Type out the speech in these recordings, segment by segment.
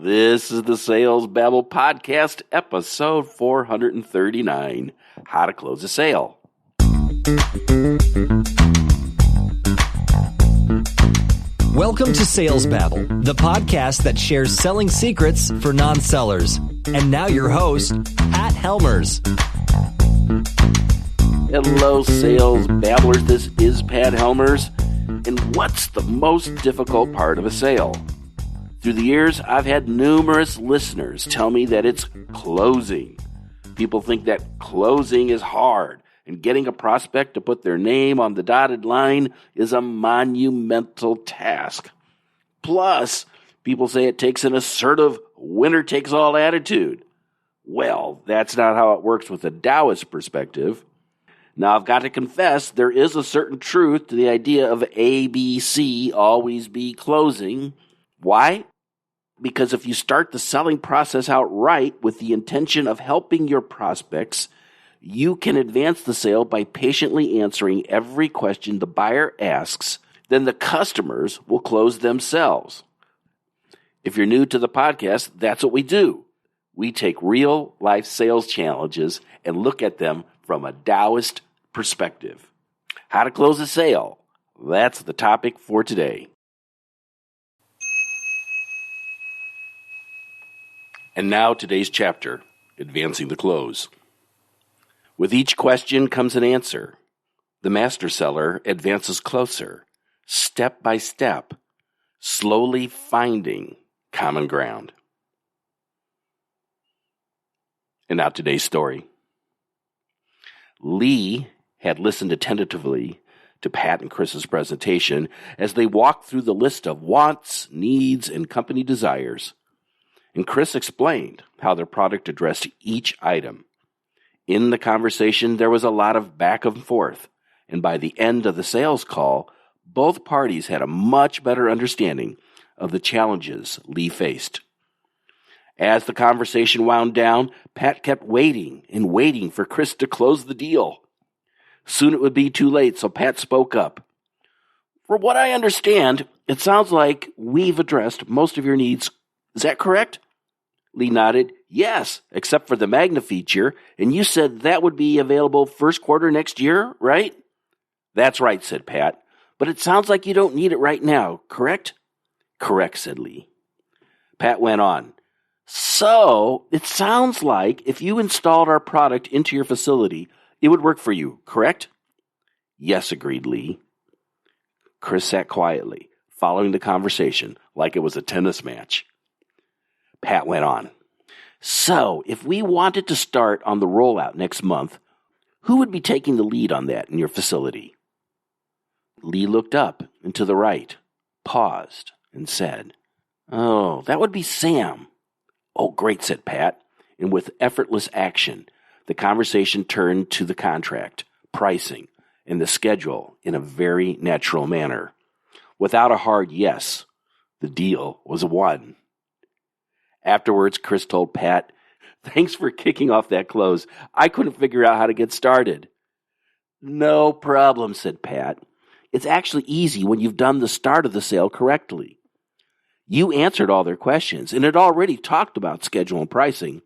This is the Sales Babble Podcast, episode 439, How to Close a Sale. Welcome to Sales Babble, the podcast that shares selling secrets for non-sellers. And now your host, Pat Helmers. Hello, Sales Babblers. This is Pat Helmers. And what's the most difficult part of a sale? Through the years, I've had numerous listeners tell me that it's closing. People think that closing is hard, and getting a prospect to put their name on the dotted line is a monumental task. Plus, people say it takes an assertive, winner-takes-all attitude. Well, that's not how it works with a Taoist perspective. Now, I've got to confess, there is a certain truth to the idea of ABC, always be closing. Why? Because if you start the selling process out right with the intention of helping your prospects, you can advance the sale by patiently answering every question the buyer asks. Then the customers will close themselves. If you're new to the podcast, that's what we do. We take real-life sales challenges and look at them from a Taoist perspective. How to close a sale. That's the topic for today. And now today's chapter, Advancing the Close. With each question comes an answer. The master seller advances closer, step by step, slowly finding common ground. And now today's story. Lee had listened attentively to Pat and Chris's presentation as they walked through the list of wants, needs, and company desires. And Chris explained how their product addressed each item. In the conversation, there was a lot of back and forth, and by the end of the sales call, both parties had a much better understanding of the challenges Lee faced. As the conversation wound down, Pat kept waiting and waiting for Chris to close the deal. Soon it would be too late, so Pat spoke up. "From what I understand, it sounds like we've addressed most of your needs. Is that correct?" Lee nodded. "Yes, except for the Magna feature, and you said that would be available first quarter next year, right?" "That's right," said Pat, "but it sounds like you don't need it right now, correct?" "Correct," said Lee. Pat went on. "So, it sounds like if you installed our product into your facility, it would work for you, correct?" "Yes," agreed Lee. Chris sat quietly, following the conversation like it was a tennis match. Pat went on. "So, if we wanted to start on the rollout next month, who would be taking the lead on that in your facility?" Lee looked up and to the right, paused, and said, "Oh, that would be Sam." "Oh, great," said Pat, and with effortless action, the conversation turned to the contract, pricing, and the schedule in a very natural manner. Without a hard yes, the deal was a one. Afterwards, Chris told Pat, "Thanks for kicking off that close. I couldn't figure out how to get started." "No problem," said Pat. "It's actually easy when you've done the start of the sale correctly. You answered all their questions and had already talked about schedule and pricing.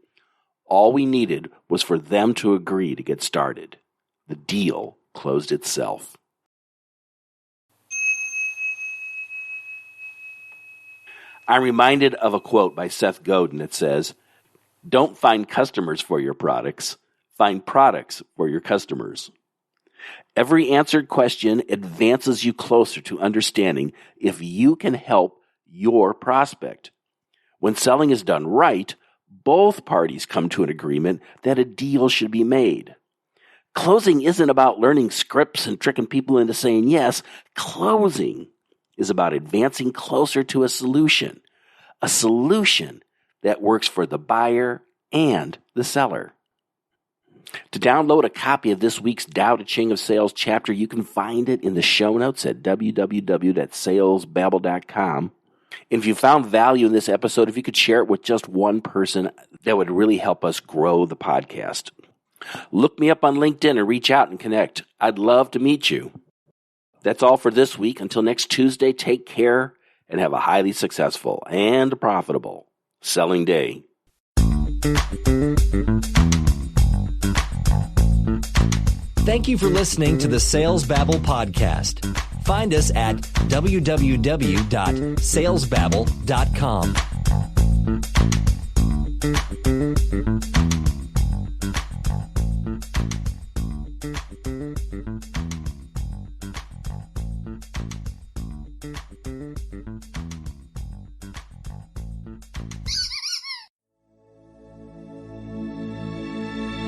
All we needed was for them to agree to get started. The deal closed itself." I'm reminded of a quote by Seth Godin that says, "Don't find customers for your products, find products for your customers." Every answered question advances you closer to understanding if you can help your prospect. When selling is done right, both parties come to an agreement that a deal should be made. Closing isn't about learning scripts and tricking people into saying yes. Closing is about advancing closer to a solution that works for the buyer and the seller. To download a copy of this week's Tao Te Ching of Sales chapter, you can find it in the show notes at www.salesbabble.com. And if you found value in this episode, if you could share it with just one person, that would really help us grow the podcast. Look me up on LinkedIn and reach out and connect. I'd love to meet you. That's all for this week. Until next Tuesday, take care and have a highly successful and profitable selling day. Thank you for listening to the Sales Babble podcast. Find us at www.salesbabble.com.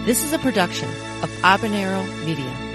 This is a production of Habanero Media.